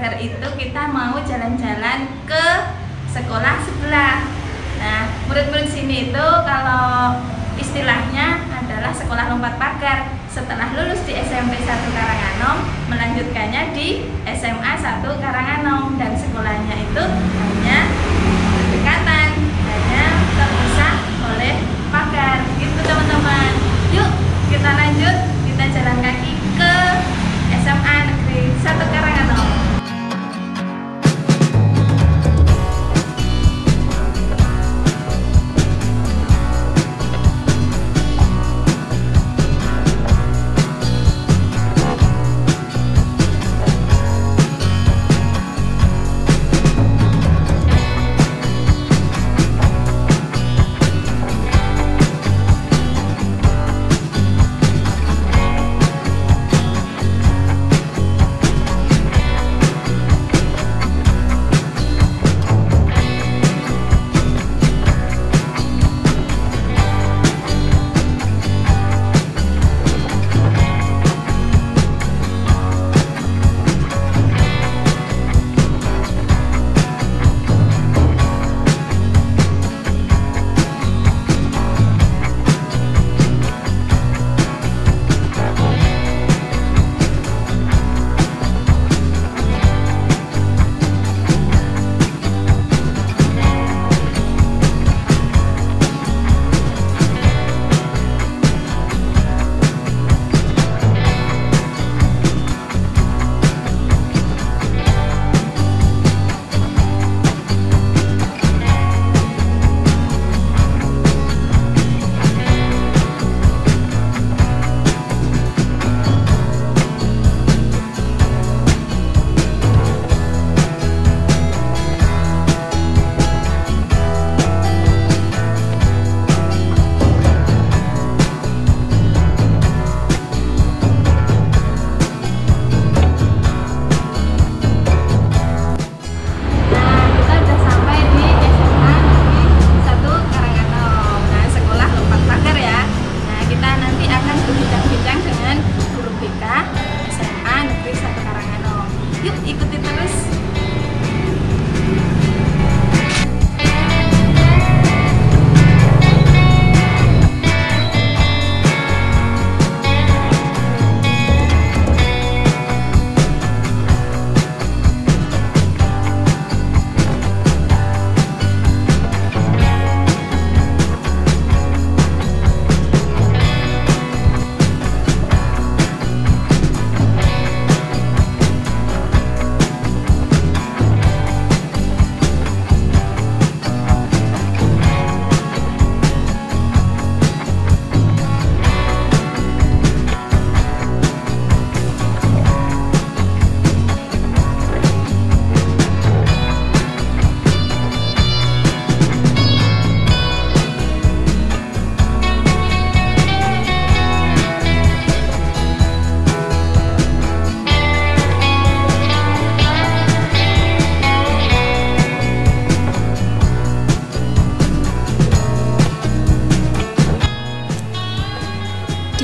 pagar itu kita mau jalan-jalan ke sekolah sebelah. Nah, murid-murid sini itu kalau istilahnya adalah sekolah lompat pagar. Setelah lulus di SMP 1 Karanganom, melanjutkannya di SMA 1 Karanganom, dan sekolahnya itu hanya berdekatan, hanya terpisah oleh pagar. Gitu teman-teman. Yuk kita lanjut, kita jalan kaki ke SMA Negeri 1 Karanganom.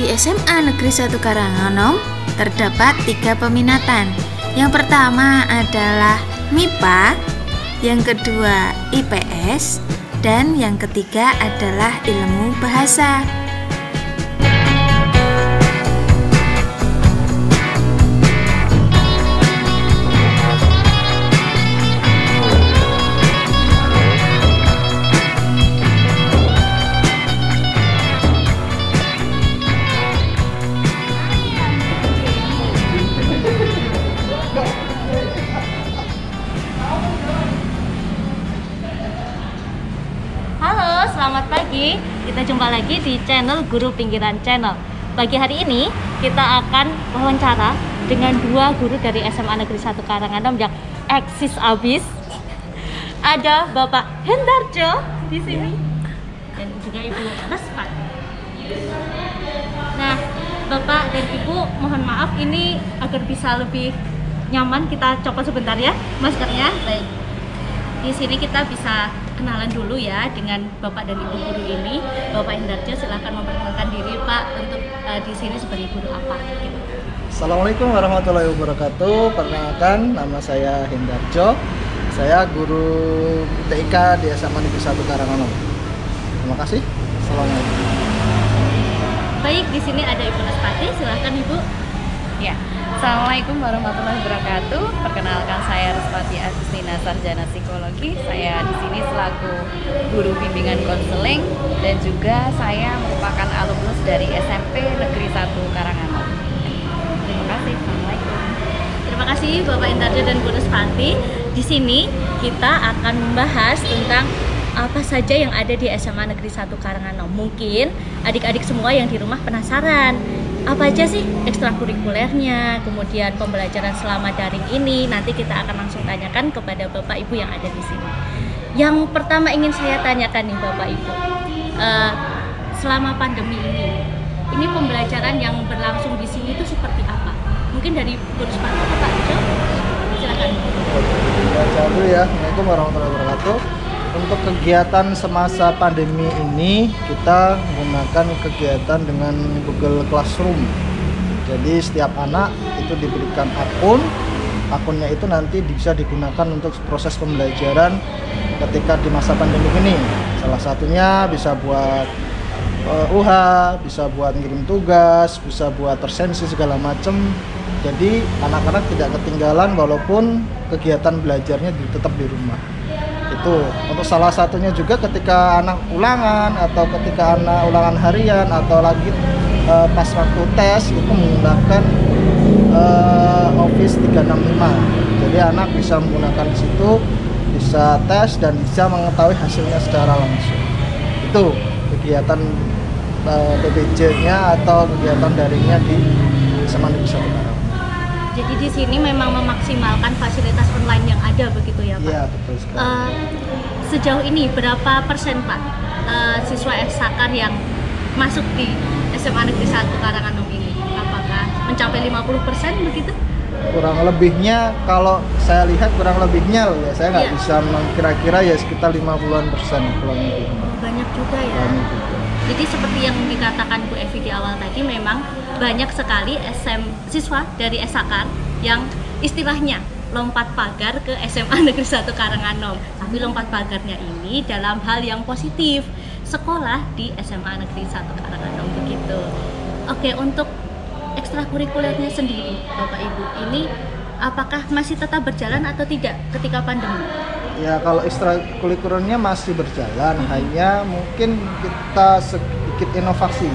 Di SMA Negeri 1 Karanganom terdapat 3 peminatan. Yang pertama adalah MIPA, yang kedua IPS, dan yang ketiga adalah ilmu bahasa. Selamat pagi, kita jumpa lagi di channel Guru Pinggiran Channel. Pagi hari ini kita akan wawancara dengan 2 guru dari SMA Negeri 1 Karanganom yang eksis abis. Ada Bapak Hendarjo di sini dan juga Ibu Respat. Nah, Bapak dan Ibu, mohon maaf ini agar bisa lebih nyaman kita copot sebentar ya maskernya. Baik. Di sini kita bisa kenalan dulu ya dengan Bapak dan Ibu guru ini. Bapak Hendarjo, silahkan memperkenalkan diri Pak untuk di sini sebagai guru apa? Gitu. Assalamualaikum warahmatullahi wabarakatuh. Perkenalkan, nama saya Hendarjo. Saya guru TIK di SMA Negeri 1 Karanganyar. Terima kasih. Assalamualaikum. Baik, di sini ada Ibu Nespati. Silahkan Ibu. Ya, Assalamualaikum warahmatullahi wabarakatuh. Perkenalkan, saya Nespati Agustina, sarjana psikologi. Saya di sini selaku guru bimbingan konseling dan juga saya merupakan alumnus dari SMP Negeri 1 Karanganyar. Terima kasih. Assalamualaikum. Terima kasih Bapak Hendarjo dan Bu Nespati. Di sini kita akan membahas tentang apa saja yang ada di SMA Negeri 1 Karanganyar. Mungkin adik-adik semua yang di rumah penasaran, apa aja sih ekstrakurikulernya, kemudian pembelajaran selama daring ini. Nanti kita akan langsung tanyakan kepada Bapak Ibu yang ada di sini. Yang pertama ingin saya tanyakan nih Bapak Ibu, selama pandemi ini pembelajaran yang berlangsung di sini itu seperti apa? Mungkin dari Bu Nespati atau Pak Jo? Silakan. Baca dulu ya. Assalamualaikum warahmatullahi wabarakatuh. Untuk kegiatan semasa pandemi ini kita menggunakan kegiatan dengan Google Classroom. Jadi setiap anak itu diberikan akunnya itu nanti bisa digunakan untuk proses pembelajaran ketika di masa pandemi ini. Salah satunya bisa buat UH, bisa buat ngirim tugas, bisa buat presensi segala macam. Jadi anak-anak tidak ketinggalan walaupun kegiatan belajarnya tetap di rumah. Itu untuk salah satunya juga ketika anak ulangan atau ketika anak ulangan harian atau lagi pas waktu tes itu menggunakan Office 365. Jadi anak bisa menggunakan di situ, bisa tes dan bisa mengetahui hasilnya secara langsung. Itu kegiatan PBJ-nya atau kegiatan daringnya di SMA Negeri 1 Karanganyar. Jadi di sini memang memaksimalkan fasilitas online yang ada begitu ya Pak? Iya, betul sekali. Sejauh ini berapa persen Pak siswa Eksakar yang masuk di SMA Negeri 1 Karanganyar ini? Apakah mencapai 50% begitu? Kurang lebihnya, kalau saya lihat kurang lebihnya loh ya, saya nggak bisa kira-kira ya sekitar 50-an% kurang lebih. Banyak juga ya. Banyak juga. Jadi seperti yang dikatakan Bu Evi di awal tadi, memang banyak sekali siswa dari Eksakar yang istilahnya lompat pagar ke SMA Negeri 1 Karanganyar. Tapi lompat pagarnya ini dalam hal yang positif, sekolah di SMA Negeri 1 Karanganyar begitu. Oke, untuk ekstrakurikulernya sendiri Bapak Ibu, ini apakah masih tetap berjalan atau tidak ketika pandemi? Ya, kalau ekstrakurikulernya masih berjalan, hanya mungkin kita sedikit inovasi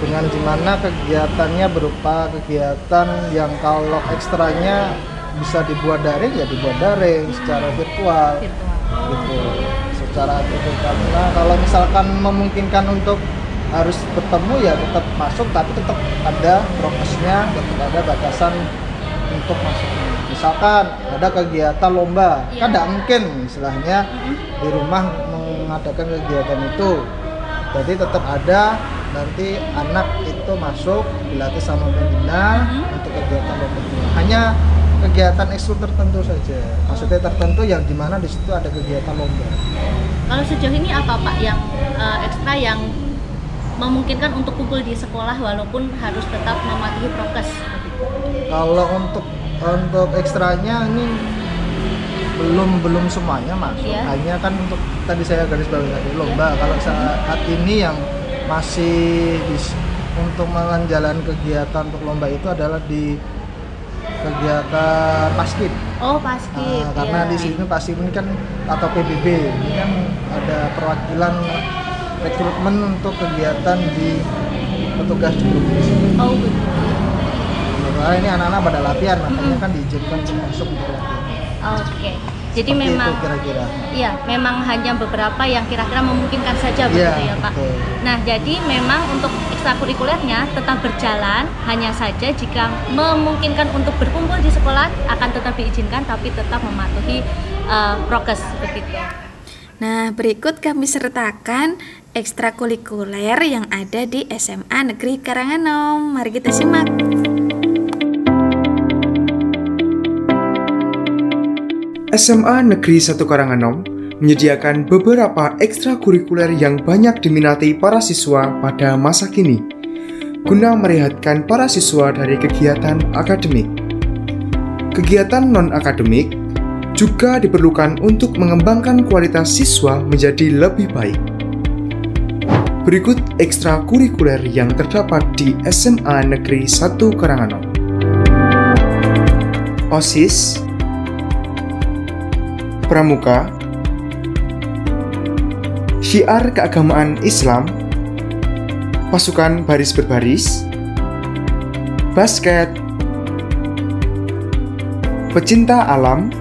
dengan dimana kegiatannya berupa kegiatan yang kalau ekstranya bisa dibuat daring ya dibuat daring secara virtual. Gitu, secara virtual. Karena kalau misalkan memungkinkan untuk harus bertemu ya tetap masuk, tapi tetap ada prokesnya, tetap ada batasan untuk masuk. Misalkan ada kegiatan lomba, kan tidak mungkin istilahnya di rumah mengadakan kegiatan itu. Jadi tetap ada nanti anak itu masuk dilatih sama pembina untuk kegiatan lomba. Hanya kegiatan ekskul tertentu saja. Maksudnya tertentu yang dimana di situ ada kegiatan lomba. Kalau sejauh ini apa Pak yang ekstra yang memungkinkan untuk kumpul di sekolah walaupun harus tetap mematuhi prokes? Kalau untuk ekstranya ini belum semuanya masuk. Hanya kan untuk tadi saya garis bawahi tadi lomba. Kalau saat ini yang masih untuk menjalankan kegiatan untuk lomba itu adalah di kegiatan Paskib. Oh, Paskib. Karena di sini Paskib ini kan atau PBB ini kan ada perwakilan rekrutmen untuk kegiatan di petugas juru. Oh, betul. Nah, ini anak-anak pada latihan, makanya kan diizinkan masuk untuk latihan. Oke. Jadi seperti memang itu kira-kira. Iya, memang hanya beberapa yang kira-kira memungkinkan saja begitu ya Pak. Betul. Nah, jadi memang untuk ekstrakurikulernya tetap berjalan, hanya saja jika memungkinkan untuk berkumpul di sekolah akan tetap diizinkan, tapi tetap mematuhi prokes begitu. Nah, berikut kami sertakan ekstrakurikuler yang ada di SMA Negeri Karanganyar. Mari kita simak. SMA Negeri 1 Karanganyar menyediakan beberapa ekstrakurikuler yang banyak diminati para siswa pada masa kini. guna merehatkan para siswa dari kegiatan akademik. Kegiatan non-akademik juga diperlukan untuk mengembangkan kualitas siswa menjadi lebih baik. Berikut ekstrakurikuler yang terdapat di SMA Negeri 1 Karanganom. OSIS, Pramuka, Syiar Keagamaan Islam, Pasukan Baris Berbaris, Basket, Pecinta Alam,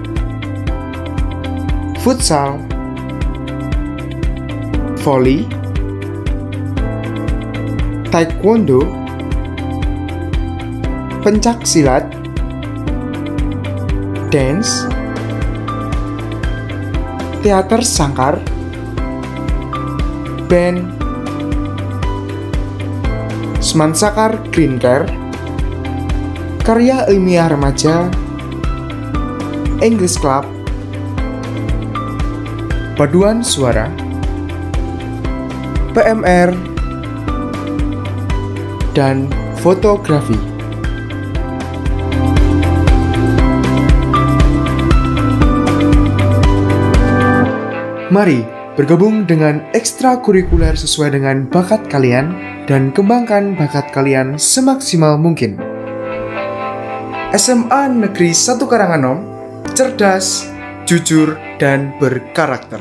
Futsal, Voli, Taekwondo, Pencak Silat, Dance, Teater Sangkar, Band, Semansakar Green Care, Karya Ilmiah Remaja, English Club, Paduan Suara, PMR, dan Fotografi. Mari bergabung dengan ekstrakurikuler sesuai dengan bakat kalian dan kembangkan bakat kalian semaksimal mungkin. SMA Negeri 1 Karanganom, cerdas, jujur, dan berkarakter.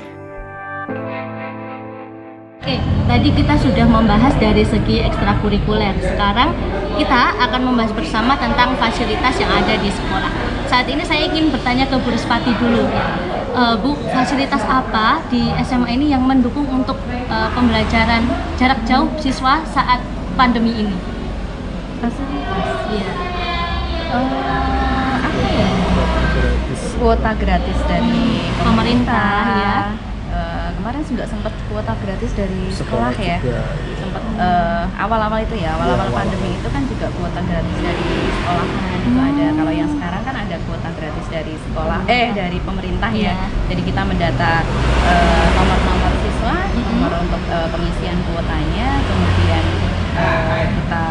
Oke, tadi kita sudah membahas dari segi ekstrakurikuler. Sekarang kita akan membahas bersama tentang fasilitas yang ada di sekolah. Saat ini saya ingin bertanya ke Bu Respati dulu. Bu, fasilitas apa di SMA ini yang mendukung untuk pembelajaran jarak jauh siswa saat pandemi ini? Fasilitas? Iya. Apa ya? Kuota gratis dari Pemerintah, ya. Kemarin juga sempat kuota gratis dari sekolah ya. juga. Sempat awal-awal itu ya, awal-awal pandemi itu kan juga kuota gratis dari sekolahan itu ada. Kalau yang sekarang kan ada kuota gratis dari sekolah, dari pemerintah ya. Jadi kita mendata nomor-nomor siswa, nomor untuk pengisian kuotanya, kemudian kita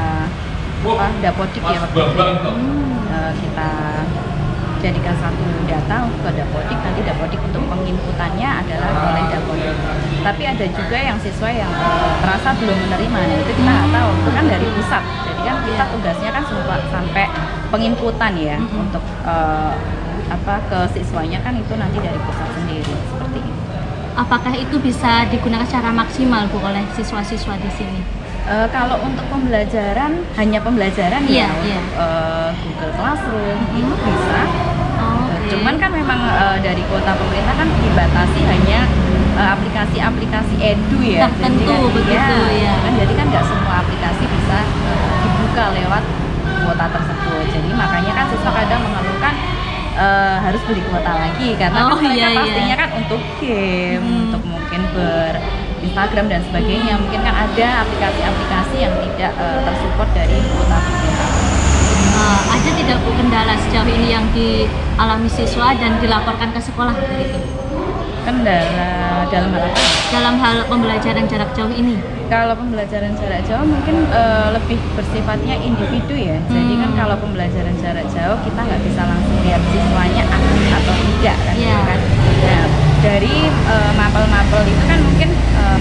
dapodik ya waktu itu. Kita jadikan satu data untuk dapodik, nanti dapodik untuk penginputannya adalah oleh dapodik. Tapi ada juga yang siswa yang merasa belum menerima, nah itu kita nggak tahu, itu kan dari pusat. Jadi kan kita tugasnya kan sampai penginputan ya, untuk ke siswanya kan itu nanti dari pusat sendiri, seperti itu. Apakah itu bisa digunakan secara maksimal Bu oleh siswa-siswa di sini? Kalau untuk pembelajaran, hanya pembelajaran Iya, ya, Google Classroom itu bisa. Cuman kan memang dari kuota pemerintah kan dibatasi hanya aplikasi-aplikasi edu ya. Tertentu begitu ya. Kan jadi kan nggak semua aplikasi bisa dibuka lewat kuota tersebut. Jadi makanya kan siswa kadang mengeluhkan harus beli kuota lagi karena mereka pastinya kan untuk game, untuk mungkin Instagram dan sebagainya, mungkin kan ada aplikasi-aplikasi yang tidak tersupport dari kuota pemerintah. Ada tidak Bu kendala sejauh ini yang dialami siswa dan dilaporkan ke sekolah begitu? Kendala dalam hal apa? Dalam hal pembelajaran jarak jauh ini? Kalau pembelajaran jarak jauh mungkin lebih bersifatnya individu ya. Jadi kan kalau pembelajaran jarak jauh kita nggak bisa langsung lihat siswanya aktif atau tidak kan, kan? Nah, dari mapel-mapel itu kan mungkin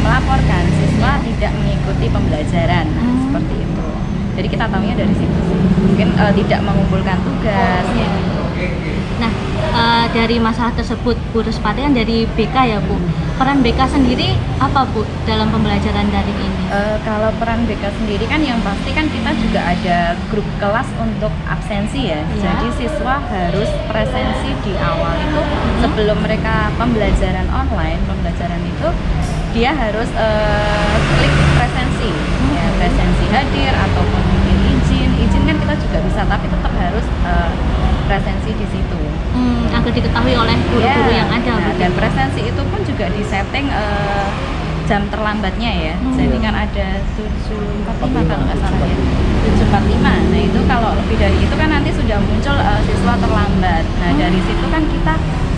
melaporkan siswa tidak mengikuti pembelajaran, seperti itu. Jadi kita tahunya dari situ sih. Mungkin tidak mengumpulkan tugas gitu. Nah, dari masalah tersebut Bu Respati kan dari BK ya Bu. Peran BK sendiri apa Bu dalam pembelajaran daring ini? Kalau peran BK sendiri kan yang pasti kan kita juga ada grup kelas untuk absensi ya. Jadi siswa harus presensi di awal itu sebelum mereka pembelajaran online, pembelajaran itu dia harus klik presensi, ya, presensi hadir ataupun mungkin izin kan kita juga bisa, tapi tetap harus presensi di situ. Agar diketahui oleh guru-guru yang ada. Nah, dan presensi itu pun juga disetting jam terlambatnya ya. Jadi kan ada 7.45 kalau nggak salah ya. 7.45. Nah itu kalau lebih dari itu kan nanti sudah muncul siswa terlambat. Nah dari situ kan kita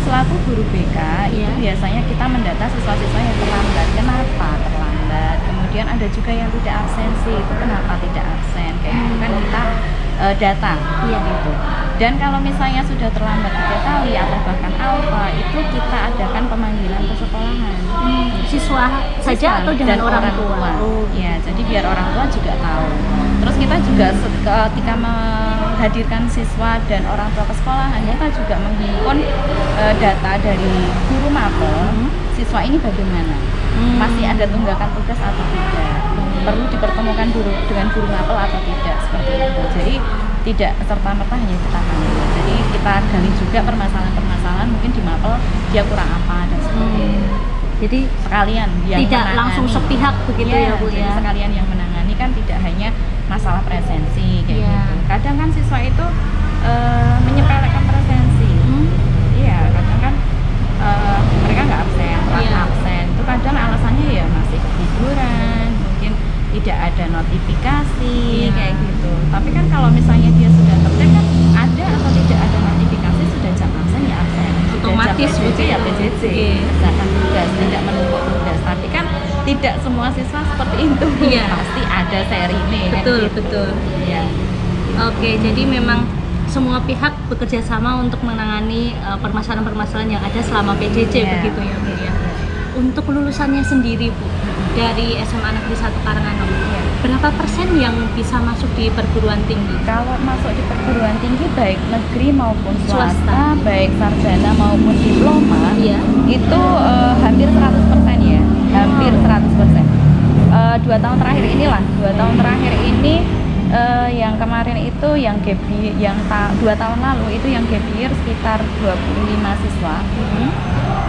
selaku guru BK itu biasanya kita mendata siswa-siswa yang terlambat. Kenapa terlambat? Kemudian kemudian ada juga yang tidak absensi. Itu kenapa tidak absen? Kayak gitu kan kita data gitu. Dan kalau misalnya sudah terlambat 3 kali atau bahkan alfa, itu kita adakan pemanggilan ke sekolahan. Siswa saja atau dengan dan orang tua? Ya, jadi biar orang tua juga tahu. Terus kita juga ketika menghadirkan siswa dan orang tua ke sekolahan, kita juga menghimpun data dari guru mapel. Siswa ini bagaimana? Masih ada tunggakan tugas atau tidak? Perlu dipertemukan dengan guru mapel atau tidak? Seperti itu. Jadi tidak serta-merta hanya kita panggil. Jadi kita gali juga permasalahan-permasalahan, mungkin di mapel dia kurang apa dan seperti itu. Jadi Sekalian yang tidak menangani. langsung sepihak begitu ya Bu jadi ya. sekalian yang menangani kan tidak hanya masalah presensi kayak Iya. gitu. Kadang kan siswa itu menyepelekan presensi. Iya, kadang kan mereka nggak absen, telat Iya. absen. Itu kadang alasannya ya masih ketiduran, mungkin tidak ada notifikasi kayak gitu. Tapi kan kalau misalnya dia sudah tercek kan ada atau tidak ada notifikasi, sudah jam absen ya absen, sudah Otomatis jam PJJ ya begitu. PJJ, Oke. kerjakan tugas, tidak menumpuk tugas. Tapi kan tidak semua siswa seperti itu. Iya. Pasti ada seri ini kan Betul, gitu. betul. Iya. Oke, jadi memang semua pihak bekerja sama untuk menangani permasalahan-permasalahan yang ada selama PJJ Iya. begitu ya Bu ya. Untuk lulusannya sendiri Bu, dari SMA Negeri 1 Karanganyar, berapa persen yang bisa masuk di perguruan tinggi? Kalau masuk di perguruan tinggi baik negeri maupun Swasta. swasta, baik sarjana maupun diploma, Iya. itu hampir 100% ya, hampir 100%. 2 tahun terakhir inilah, 2 tahun terakhir ini yang kemarin itu yang gap year, yang 2 tahun lalu itu yang gap year sekitar 25 siswa.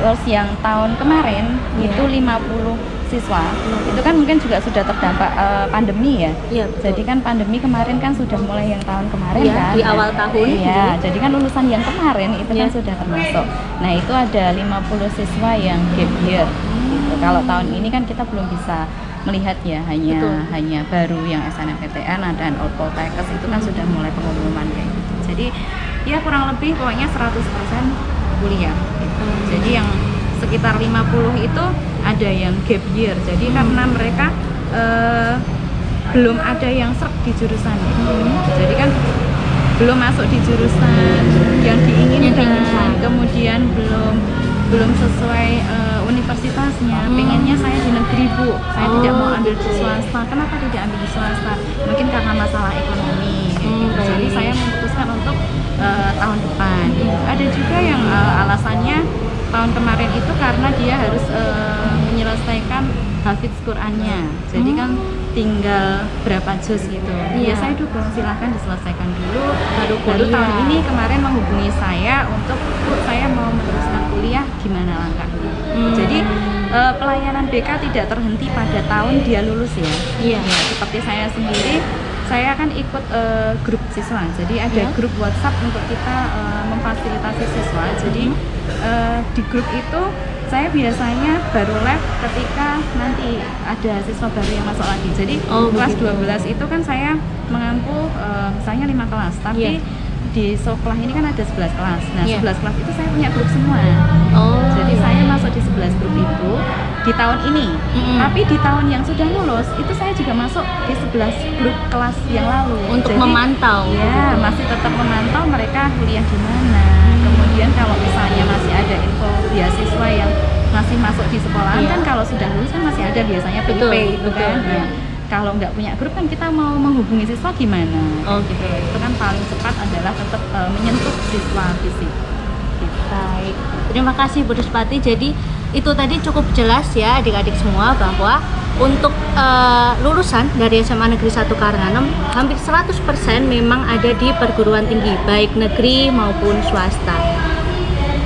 Terus yang tahun kemarin itu 50 siswa. Itu kan mungkin juga sudah terdampak pandemi ya. Iya, betul. Jadi kan pandemi kemarin kan sudah mulai yang tahun kemarin Iya, kan. di awal tahun. Iya, jadi kan lulusan yang kemarin itu kan Iya. sudah termasuk. Nah, itu ada 50 siswa yang gap year. Gitu. Kalau tahun ini kan kita belum bisa melihat ya, hanya baru yang SNMPTN dan Poltekkes itu kan sudah mulai pengumuman kayak gitu. Jadi ya kurang lebih pokoknya 100% kuliah gitu. Jadi yang sekitar 50 itu ada yang gap year. Jadi karena mereka belum ada yang serk di jurusan gitu. Jadi kan belum masuk di jurusan yang diinginkan, kemudian belum sesuai universitasnya. Pengennya saya di negeri Bu, saya tidak mau ambil di swasta. Kenapa tidak ambil di swasta? Mungkin karena masalah ekonomi gitu. Jadi saya memutuskan untuk tahun depan. Ada juga yang alasannya tahun kemarin itu karena dia harus menyelesaikan hafidz Qur'annya. Jadi kan tinggal berapa juz gitu. Ya saya dukung, silahkan diselesaikan dulu. Baru tahun ini kemarin menghubungi saya untuk Bu, saya mau meneruskan kuliah, gimana langkahnya. Jadi pelayanan BK tidak terhenti pada tahun dia lulus ya. Iya. Ya, seperti saya sendiri, saya akan ikut grup siswa. Jadi ada grup WhatsApp untuk kita memfasilitasi siswa. Jadi di grup itu saya biasanya baru live ketika nanti ada siswa baru yang masuk lagi. Jadi kelas 12 itu kan saya mengampu misalnya 5 kelas, tapi di sekolah ini kan ada 11 kelas. Nah, 11 kelas itu saya punya grup semua. Jadi saya masuk di 11 grup itu di tahun ini. Tapi di tahun yang sudah lulus itu saya juga masuk di 11 grup kelas yang lalu. Untuk jadi, memantau. Ya, masih tetap memantau mereka kuliah di mana. Kemudian kalau misalnya masih ada info beasiswa yang masih masuk di sekolahan kan kalau sudah lulus kan masih ada biasanya PIP itu kan. Nah, kalau nggak punya grup kan kita mau menghubungi siswa gimana? Gitu. Itu kan paling cepat adalah tetap menyentuh siswa fisik. Gitu. Baik, terima kasih Bu Ruspati. Jadi itu tadi cukup jelas ya adik-adik semua bahwa untuk lulusan dari SMA Negeri 1 Karanganyar hampir 100% memang ada di perguruan tinggi baik negeri maupun swasta.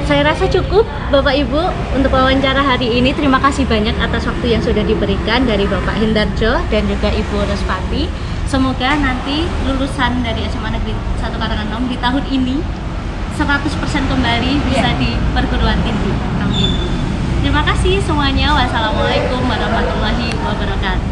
Saya rasa cukup Bapak Ibu untuk wawancara hari ini. Terima kasih banyak atas waktu yang sudah diberikan dari Bapak Hendarjo dan juga Ibu Ruspati. Semoga nanti lulusan dari SMA Negeri 1 Karanganyar di tahun ini 100% kembali bisa di perguruan tinggi. Amin. Terima kasih semuanya. Wassalamualaikum warahmatullahi wabarakatuh.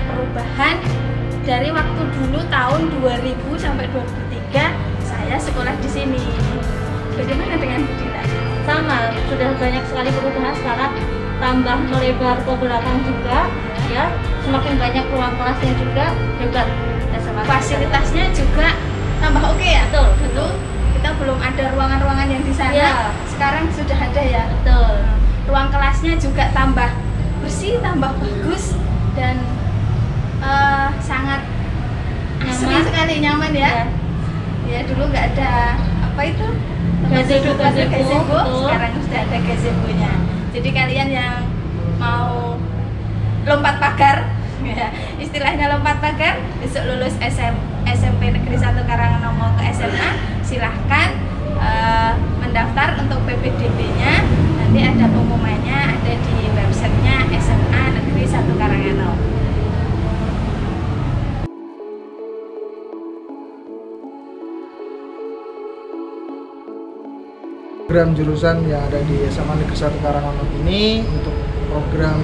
perubahan dari waktu dulu tahun 2000 sampai 2003 saya sekolah di sini. Bagaimana dengan Bu Dila? Sama, sudah banyak sekali perubahan. Sekarang tambah melebar ke belakang juga, ya. Semakin banyak ruang kelasnya juga, hebat. Fasilitasnya juga tambah oke ya. Betul, Dulu kita belum ada ruangan-ruangan yang di sana. Ya. Sekarang sudah ada ya. Betul. Ruang kelasnya juga tambah bersih, tambah bagus dan sangat asri sekali, nyaman ya. Ya dulu nggak ada apa itu gazebo, sekarang sudah ada gazebo-nya. Jadi kalian yang mau lompat pagar, ya, istilahnya lompat pagar, besok lulus SMP Negeri 1 Karanganom mau ke SMA, silahkan mendaftar untuk PPDB-nya. Nanti ada pengumumannya, ada di websitenya SMA Negeri 1 Karanganom. Program jurusan yang ada di SMA Negeri 1 Karanganom ini untuk program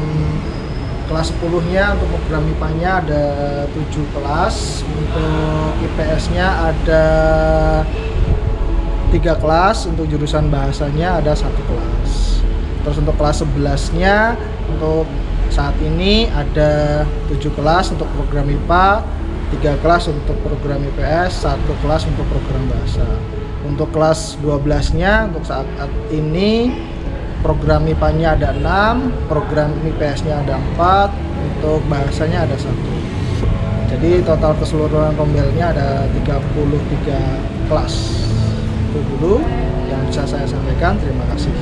kelas 10-nya, untuk program IPA-nya ada 7 kelas, untuk IPS-nya ada 3 kelas, untuk jurusan bahasanya ada 1 kelas. Terus untuk kelas 11-nya untuk saat ini ada 7 kelas untuk program IPA, 3 kelas untuk program IPS, 1 kelas untuk program bahasa. Untuk kelas 12-nya untuk saat ini program IPA-nya ada 6, program IPS-nya ada 4, untuk bahasanya ada 1. Jadi total keseluruhan rombelnya ada 33 kelas. Itu dulu yang bisa saya sampaikan. Terima kasih.